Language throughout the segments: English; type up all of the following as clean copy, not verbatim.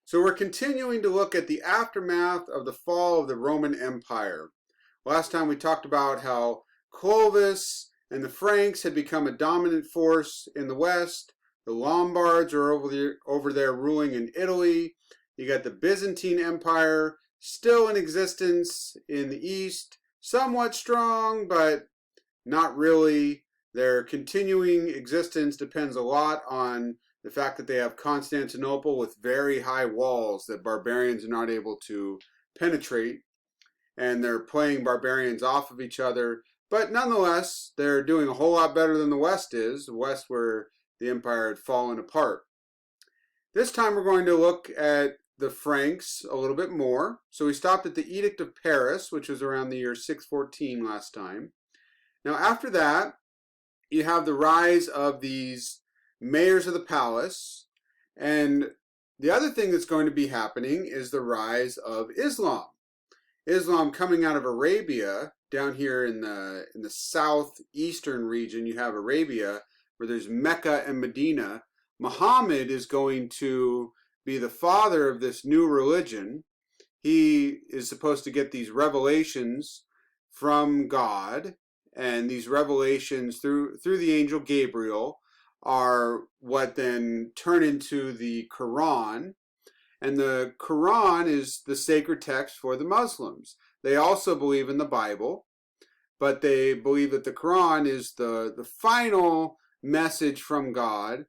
So we're continuing to look at the aftermath of the fall of the Roman Empire. Last time we talked about how Clovis and the Franks had become a dominant force in the West. The Lombards are over there ruling in Italy. You got the Byzantine Empire still in existence in the East, somewhat strong, but not really. Their continuing existence depends a lot on the fact that they have Constantinople with very high walls that barbarians are not able to penetrate, and they're playing barbarians off of each other. But nonetheless, they're doing a whole lot better than the West is, the West where the empire had fallen apart. This time we're going to look at the Franks a little bit more. So we stopped at the Edict of Paris, which was around the year 614 last time. Now after that, you have the rise of these mayors of the palace, and the other thing that's going to be happening is the rise of Islam. Islam coming out of Arabia, down here in the southeastern region, you have Arabia, where there's Mecca and Medina. Muhammad is going to be the father of this new religion. He is supposed to get these revelations from God, and these revelations through the angel Gabriel are what then turn into the Quran. And the Quran is the sacred text for the Muslims. They also believe in the Bible, but they believe that the Quran is the final message from God,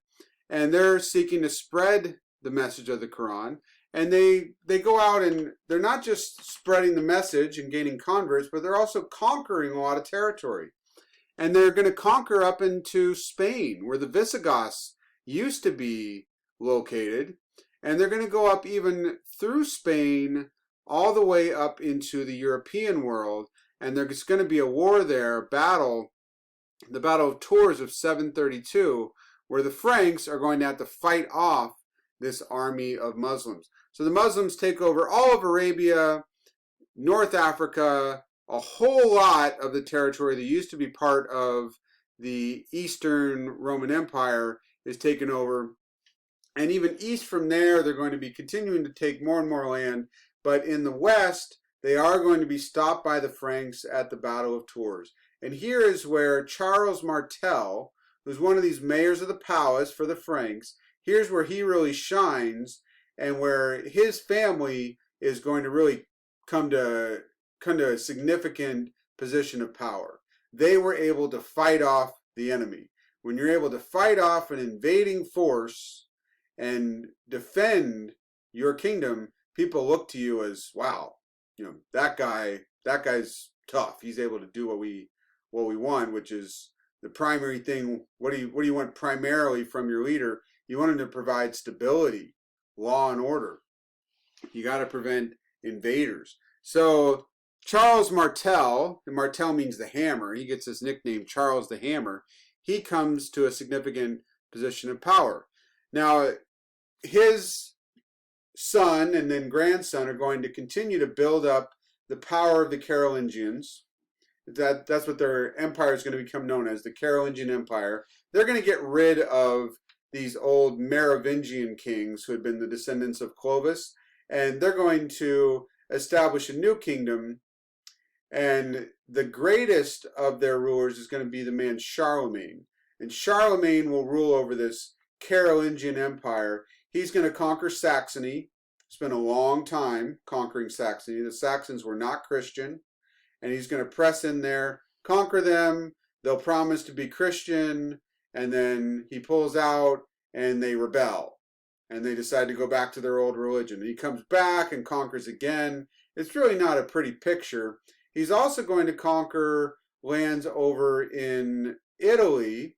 and they're seeking to spread the message of the Quran. And they go out and they're not just spreading the message and gaining converts, but they're also conquering a lot of territory. And they're going to conquer up into Spain, where the Visigoths used to be located. And they're going to go up even through Spain, all the way up into the European world. And there's going to be a war there, a battle, the Battle of Tours of 732, where the Franks are going to have to fight off this army of Muslims. So the Muslims take over all of Arabia, North Africa, a whole lot of the territory that used to be part of the Eastern Roman Empire is taken over. And even east from there, they're going to be continuing to take more and more land. But in the west, they are going to be stopped by the Franks at the Battle of Tours. And here is where Charles Martel, who's one of these mayors of the palace for the Franks, here's where he really shines, and where his family is going to really come to a significant position of power. They were able to fight off the enemy. When you're able to fight off an invading force and defend your kingdom, people look to you as, wow, that guy's tough. He's able to do what we want, which is the primary thing. What do you want primarily from your leader? You want him to provide stability, law and order. You got to prevent invaders. So Charles Martel, and Martel means the hammer, he gets his nickname Charles the Hammer, he comes to a significant position of power. Now, his son and then grandson are going to continue to build up the power of the Carolingians. That's what their empire is going to become known as, the Carolingian Empire. They're going to get rid of these old Merovingian kings who had been the descendants of Clovis, and they're going to establish a new kingdom. And the greatest of their rulers is going to be the man Charlemagne. And Charlemagne will rule over this Carolingian Empire. He's going to conquer Saxony. Spent a long time conquering Saxony. The Saxons were not Christian. And he's going to press in there, conquer them. They'll promise to be Christian. And then he pulls out and they rebel. And they decide to go back to their old religion. And he comes back and conquers again. It's really not a pretty picture. He's also going to conquer lands over in Italy,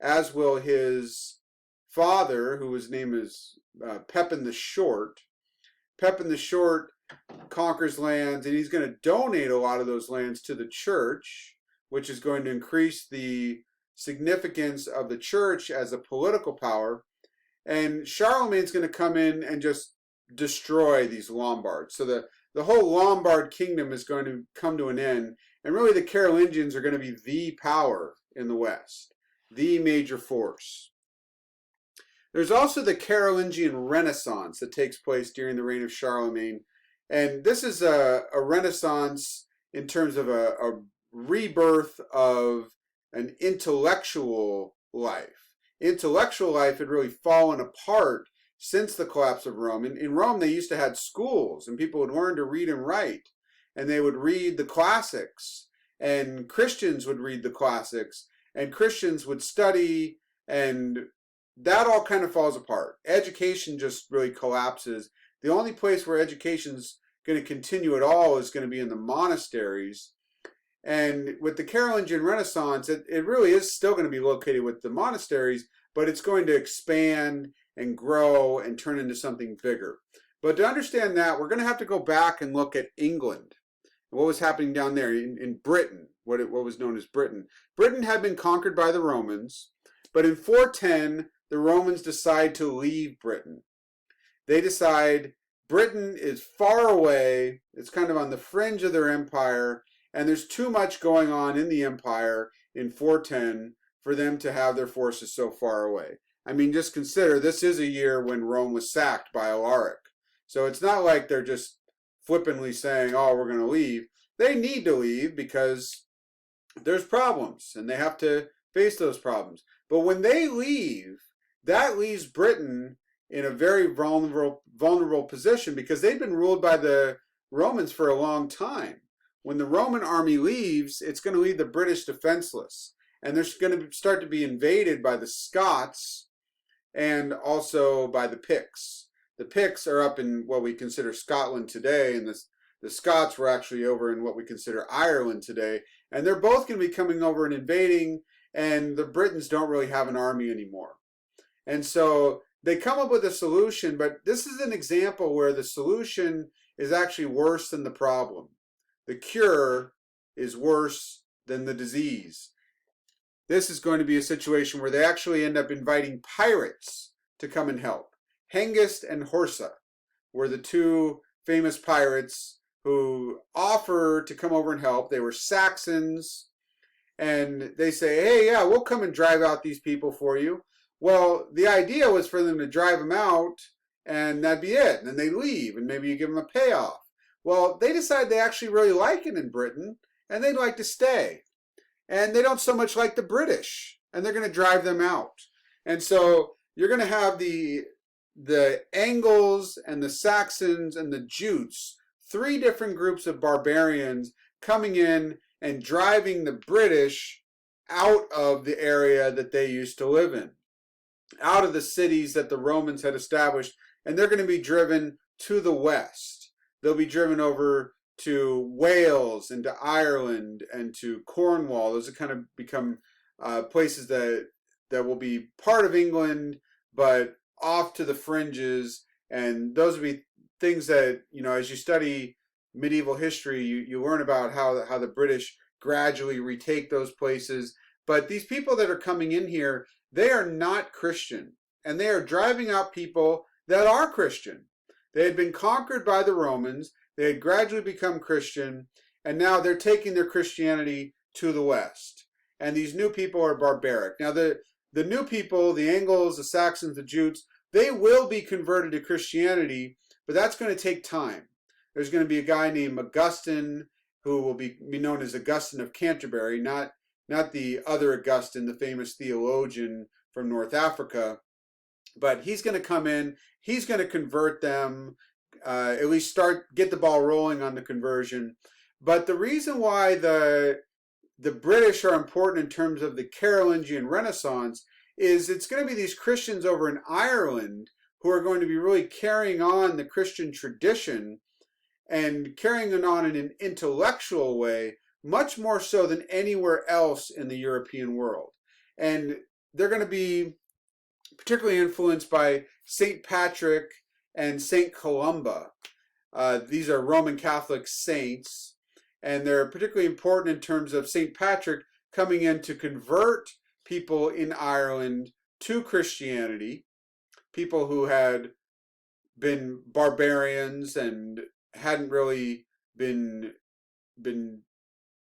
as will his father, whose name is Pepin the Short. Pepin the Short conquers lands, and he's going to donate a lot of those lands to the church, which is going to increase the significance of the church as a political power. And Charlemagne's going to come in and just destroy these Lombards. So the whole Lombard kingdom is going to come to an end. And really the Carolingians are going to be the power in the West, the major force. There's also the Carolingian Renaissance that takes place during the reign of Charlemagne. And this is a renaissance in terms of a rebirth of an intellectual life. Intellectual life had really fallen apart since the collapse of Rome. In Rome, they used to have schools, and people would learn to read and write, and they would read the classics, and Christians would read the classics, and Christians would study, and that all kind of falls apart. Education just really collapses. The only place where education's going to continue at all is going to be in the monasteries. And with the Carolingian Renaissance, it really is still going to be located with the monasteries, but it's going to expand and grow and turn into something bigger. But to understand that, we're going to have to go back and look at England. What was happening down there in Britain, what was known as Britain. Britain had been conquered by the Romans, but in 410, the Romans decide to leave Britain. They decide Britain is far away, it's kind of on the fringe of their empire, and there's too much going on in the empire in 410 for them to have their forces so far away. I mean, just consider, this is a year when Rome was sacked by Alaric. So it's not like they're just flippantly saying, oh, we're going to leave. They need to leave because there's problems, and they have to face those problems. But when they leave, that leaves Britain in a very vulnerable position because they've been ruled by the Romans for a long time. When the Roman army leaves, it's going to leave the British defenseless. And they're going to start to be invaded by the Scots and also by the Picts. The Picts are up in what we consider Scotland today, and the Scots were actually over in what we consider Ireland today. And they're both going to be coming over and invading, and the Britons don't really have an army anymore. And so they come up with a solution, but this is an example where the solution is actually worse than the problem. The cure is worse than the disease. This is going to be a situation where they actually end up inviting pirates to come and help. Hengist and Horsa were the two famous pirates who offer to come over and help. They were Saxons, and they say, hey, yeah, we'll come and drive out these people for you. Well, the idea was for them to drive them out, and that'd be it. And then they leave, and maybe you give them a payoff. Well, they decide they actually really like it in Britain, and they'd like to stay. And they don't so much like the British, and they're going to drive them out. And so you're going to have the Angles and the Saxons and the Jutes, three different groups of barbarians coming in and driving the British out of the area that they used to live in, out of the cities that the Romans had established, and they're going to be driven to the west. They'll be driven over to Wales and to Ireland and to Cornwall. Those have kind of become places that will be part of England, but off to the fringes. And those will be things that, you know, as you study medieval history, you learn about how the British gradually retake those places. But these people that are coming in here, they are not Christian, and they are driving out people that are Christian. They had been conquered by the Romans, they had gradually become Christian, and now they're taking their Christianity to the west. And these new people are barbaric. Now the new people, the Angles, the Saxons, the Jutes, they will be converted to Christianity, but that's going to take time. There's going to be a guy named Augustine who will be known as Augustine of Canterbury, not the other Augustine, the famous theologian from North Africa. But he's going to come in, he's going to convert them, at least get the ball rolling on the conversion. But the reason why the British are important in terms of the Carolingian Renaissance is it's going to be these Christians over in Ireland who are going to be really carrying on the Christian tradition and carrying it on in an intellectual way, much more so than anywhere else in the European world. And they're going to be particularly influenced by St. Patrick and St. Columba. These are Roman Catholic saints, and they're particularly important in terms of St. Patrick coming in to convert people in Ireland to Christianity, people who had been barbarians and hadn't really been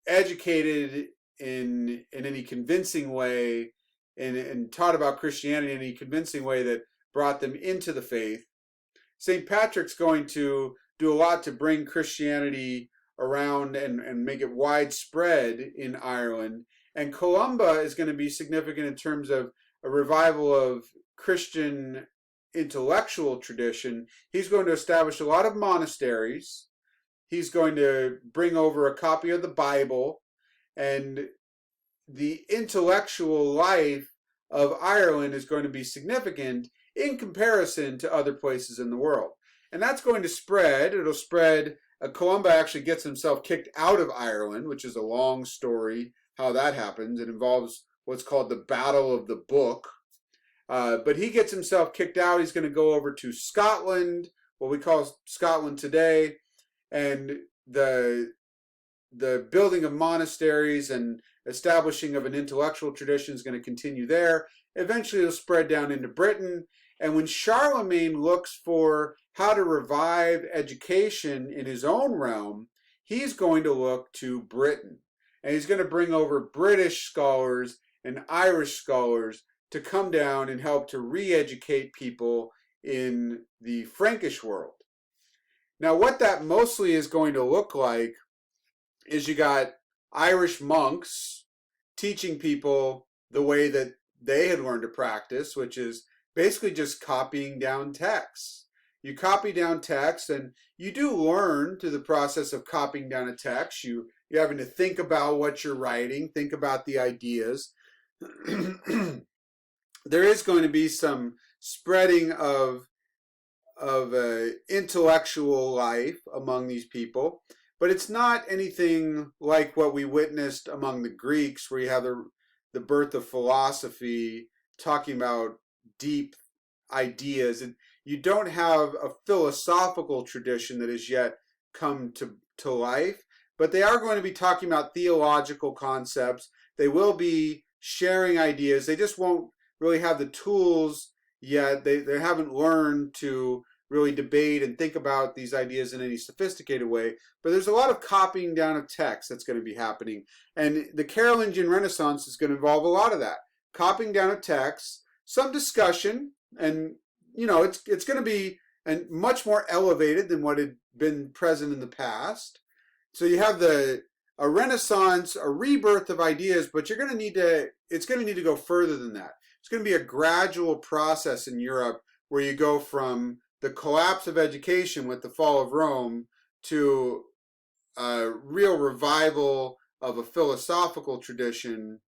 educated in any convincing way and taught about Christianity in any convincing way that brought them into the faith. St. Patrick's going to do a lot to bring Christianity around and make it widespread in Ireland. And Columba is going to be significant in terms of a revival of Christian intellectual tradition. He's going to establish a lot of monasteries. He's going to bring over a copy of the Bible, and the intellectual life of Ireland is going to be significant in comparison to other places in the world. And that's going to spread. It'll spread. Columba actually gets himself kicked out of Ireland, which is a long story how that happens. It involves what's called the Battle of the Book. But he gets himself kicked out. He's going to go over to Scotland, what we call Scotland today, and the building of monasteries and establishing of an intellectual tradition is going to continue there. Eventually it'll spread down into Britain. And when Charlemagne looks for how to revive education in his own realm, he's going to look to Britain. And he's going to bring over British scholars and Irish scholars to come down and help to re-educate people in the Frankish world. Now, what that mostly is going to look like is you got Irish monks teaching people the way that they had learned to practice, which is basically just copying down texts. You copy down text, and you do learn through the process of copying down a text. You're having to think about what you're writing, think about the ideas. There is going to be some spreading of intellectual life among these people, but it's not anything like what we witnessed among the Greeks, where you have the birth of philosophy, talking about deep ideas. And you don't have a philosophical tradition that has yet come to life, but they are going to be talking about theological concepts. They will be sharing ideas. They just won't really have the tools yet. They haven't learned to really debate and think about these ideas in any sophisticated way. But there's a lot of copying down of text that's going to be happening. And the Carolingian Renaissance is going to involve a lot of that. Copying down of text, some discussion, and it's going to be much more elevated than what had been present in the past. So you have a renaissance, a rebirth of ideas, but it's going to need to go further than that. It's going to be a gradual process in Europe where you go from the collapse of education with the fall of Rome to a real revival of a philosophical tradition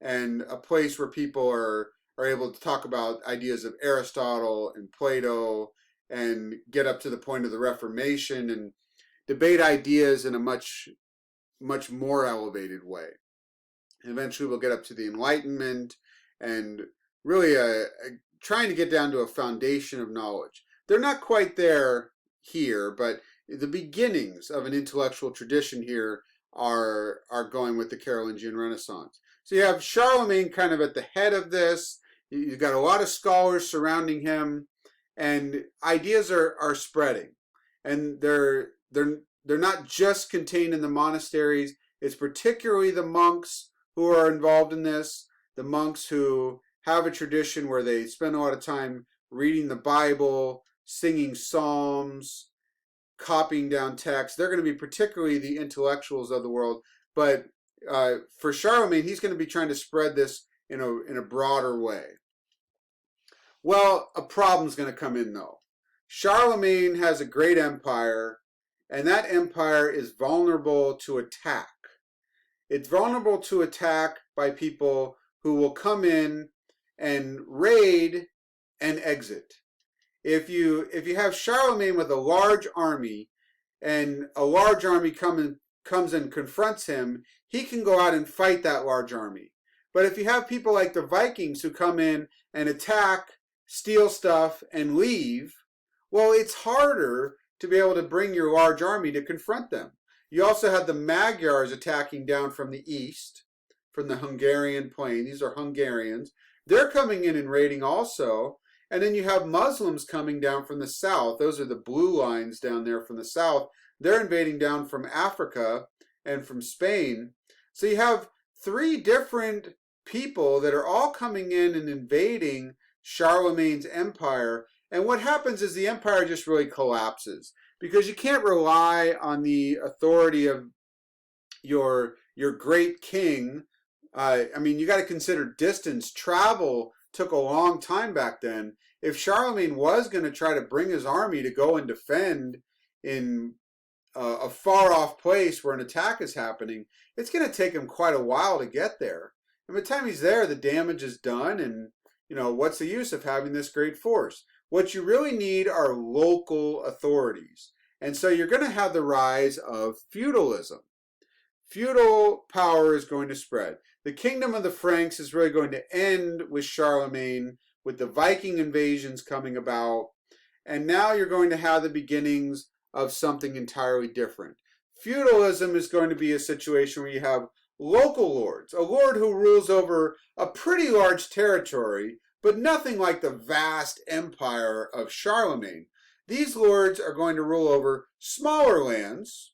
and a place where people are able to talk about ideas of Aristotle and Plato and get up to the point of the Reformation and debate ideas in a much more elevated way. And eventually we'll get up to the Enlightenment and really trying to get down to a foundation of knowledge. They're not quite there here, but the beginnings of an intellectual tradition here are going with the Carolingian Renaissance. So you have Charlemagne kind of at the head of this. You've got a lot of scholars surrounding him, and ideas are spreading. And they're not just contained in the monasteries. It's particularly the monks who are involved in this, the monks who have a tradition where they spend a lot of time reading the Bible, singing psalms, copying down text. They're going to be particularly the intellectuals of the world. But for Charlemagne, he's going to be trying to spread this in a broader way. Well, a problem's going to come in, though. Charlemagne has a great empire, and that empire is vulnerable to attack. It's vulnerable to attack by people who will come in and raid and exit. If you have Charlemagne with a large army, and a large army comes and confronts him, he can go out and fight that large army. But if you have people like the Vikings who come in and attack, steal stuff, and leave, well, it's harder to be able to bring your large army to confront them. You also have the Magyars attacking down from the east, from the Hungarian plain. These are Hungarians. They're coming in and raiding also. And then you have Muslims coming down from the south. Those are the blue lines down there from the south. They're invading down from Africa and from Spain. So you have three different people that are all coming in and invading Charlemagne's empire. And what happens is the empire just really collapses because you can't rely on the authority of your great king. I mean, you got to consider distance. Travel took a long time back then. If Charlemagne was going to try to bring his army to go and defend in a far off place where an attack is happening, it's going to take him quite a while to get there. And by the time he's there, the damage is done, and what's the use of having this great force? What you really need are local authorities. And so you're going to have the rise of feudalism. Feudal power is going to spread. The kingdom of the Franks is really going to end with Charlemagne, with the Viking invasions coming about. And now you're going to have the beginnings of something entirely different. Feudalism is going to be a situation where you have local lords, a lord who rules over a pretty large territory, but nothing like the vast empire of Charlemagne. These lords are going to rule over smaller lands,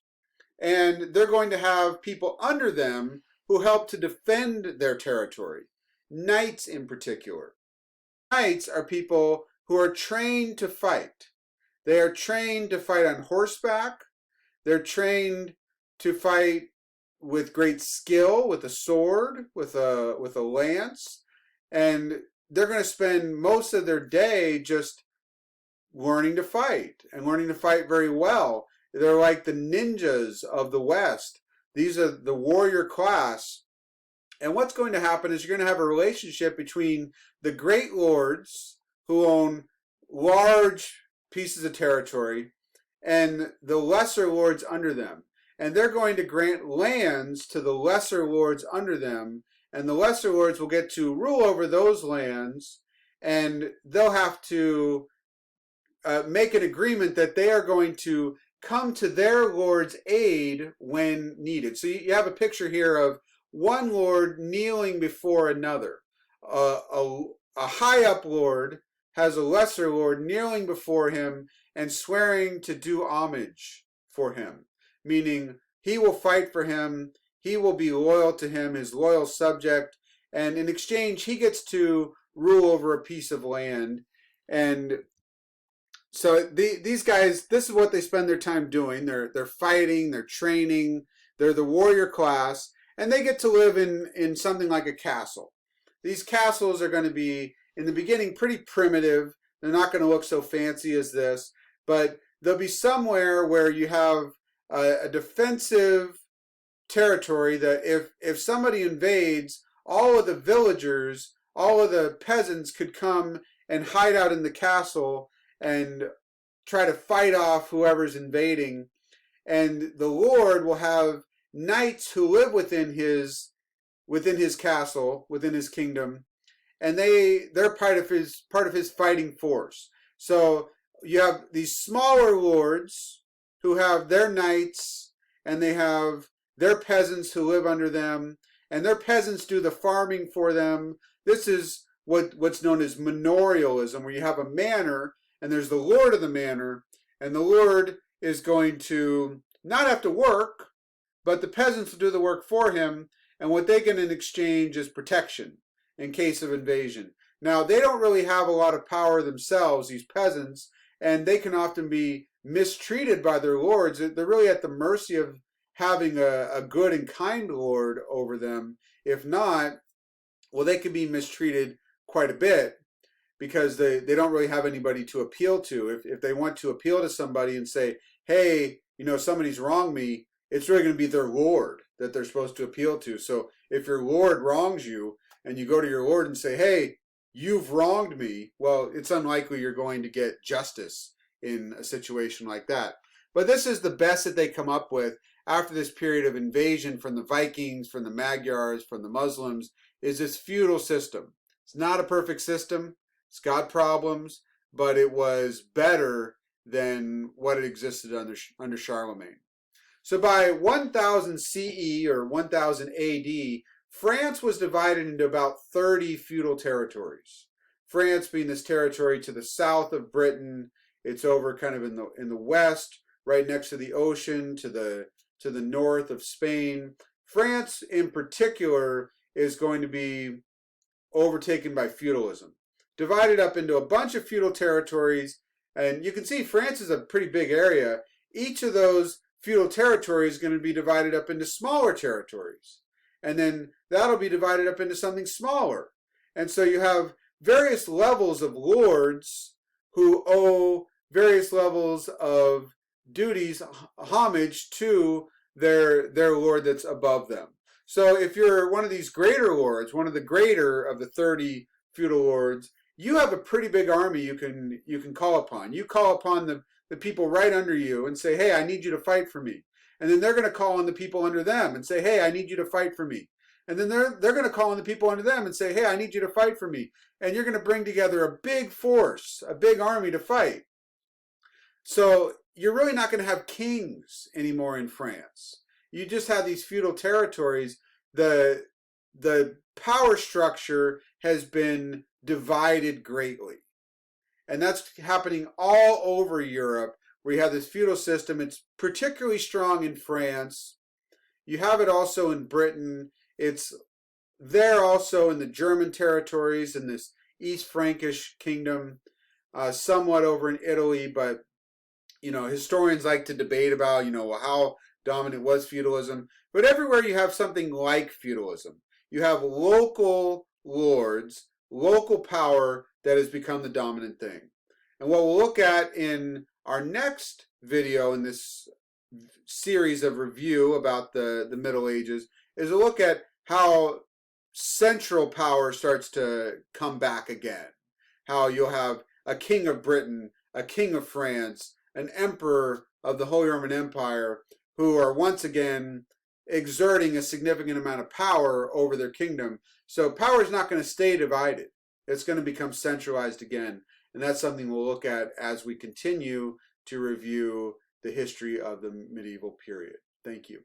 and they're going to have people under them who help to defend their territory. Knights in particular. Knights are people who are trained to fight. They are trained to fight on horseback. They're trained to fight with great skill, with a sword, with a lance, and they're going to spend most of their day just learning to fight and learning to fight very well. They're like the ninjas of the West. These are the warrior class. And what's going to happen is you're going to have a relationship between the great lords who own large pieces of territory and the lesser lords under them. And they're going to grant lands to the lesser lords under them, and the lesser lords will get to rule over those lands, and they'll have to make an agreement that they are going to come to their lord's aid when needed. So you have a picture here of one lord kneeling before another. A high up lord has a lesser lord kneeling before him and swearing to do homage for him, meaning he will fight for him, he will be loyal to him, his loyal subject, and in exchange he gets to rule over a piece of land. And so these guys, this is what they spend their time doing. They're fighting, they're training, they're the warrior class, and they get to live in something like a castle. These castles are going to be, in the beginning, pretty primitive. They're not going to look so fancy as this, but they'll be somewhere where you have a defensive territory that if somebody invades, all of the villagers, all of the peasants could come and hide out in the castle and try to fight off whoever's invading. And the Lord will have knights who live within his castle, within his kingdom, and they're part of his fighting force. So you have these smaller lords who have their knights, and they have their peasants who live under them, and their peasants do the farming for them. This is what's known as manorialism, where you have a manor, and there's the lord of the manor, and the lord is going to not have to work, but the peasants will do the work for him, and what they get in exchange is protection in case of invasion. Now, they don't really have a lot of power themselves, these peasants, and they can often be mistreated by their lords. They're really at the mercy of having a good and kind lord over them. If not, well, they can be mistreated quite a bit because they don't really have anybody to appeal to. If they want to appeal to somebody and say, hey, somebody's wronged me, it's really going to be their lord that they're supposed to appeal to. So if your lord wrongs you and you go to your lord and say, hey, you've wronged me, well, it's unlikely you're going to get justice in a situation like that. But this is the best that they come up with after this period of invasion from the Vikings, from the Magyars, from the Muslims, is this feudal system. It's not a perfect system. It's got problems, but it was better than what had existed under Charlemagne. So by 1000 CE or 1000 AD, France was divided into about 30 feudal territories. France being this territory to the south of Britain. It's over kind of in the west, right next to the ocean, to the north of Spain. France in particular is going to be overtaken by feudalism. divided up into a bunch of feudal territories. And you can see France is a pretty big area. Each of those feudal territories is going to be divided up into smaller territories. And then that'll be divided up into something smaller. And so you have various levels of lords who owe various levels of duties, homage to their lord that's above them. So if you're one of these greater lords, one of the greater of the 30 feudal lords, you have a pretty big army you can call upon. You call upon the people right under you and say, hey, I need you to fight for me. And then they're going to call on the people under them and say, hey, I need you to fight for me. And then they're going to call on the people under them and say, hey, I need you to fight for me. And you're going to bring together a big force, a big army to fight. So you're really not going to have kings anymore in France. You just have these feudal territories. The power structure has been divided greatly. And that's happening all over Europe, where you have this feudal system. It's particularly strong in France. You have it also in Britain. It's there also in the German territories, in this East Frankish kingdom, somewhat over in Italy. But, historians like to debate about, how dominant was feudalism. But everywhere you have something like feudalism. You have local lords, local power that has become the dominant thing. And what we'll look at in our next video in this series of review about the Middle Ages is a look at how central power starts to come back again. How you'll have a king of Britain, a king of France, an emperor of the Holy Roman Empire who are once again exerting a significant amount of power over their kingdom. So power is not going to stay divided. It's going to become centralized again. And that's something we'll look at as we continue to review the history of the medieval period. Thank you.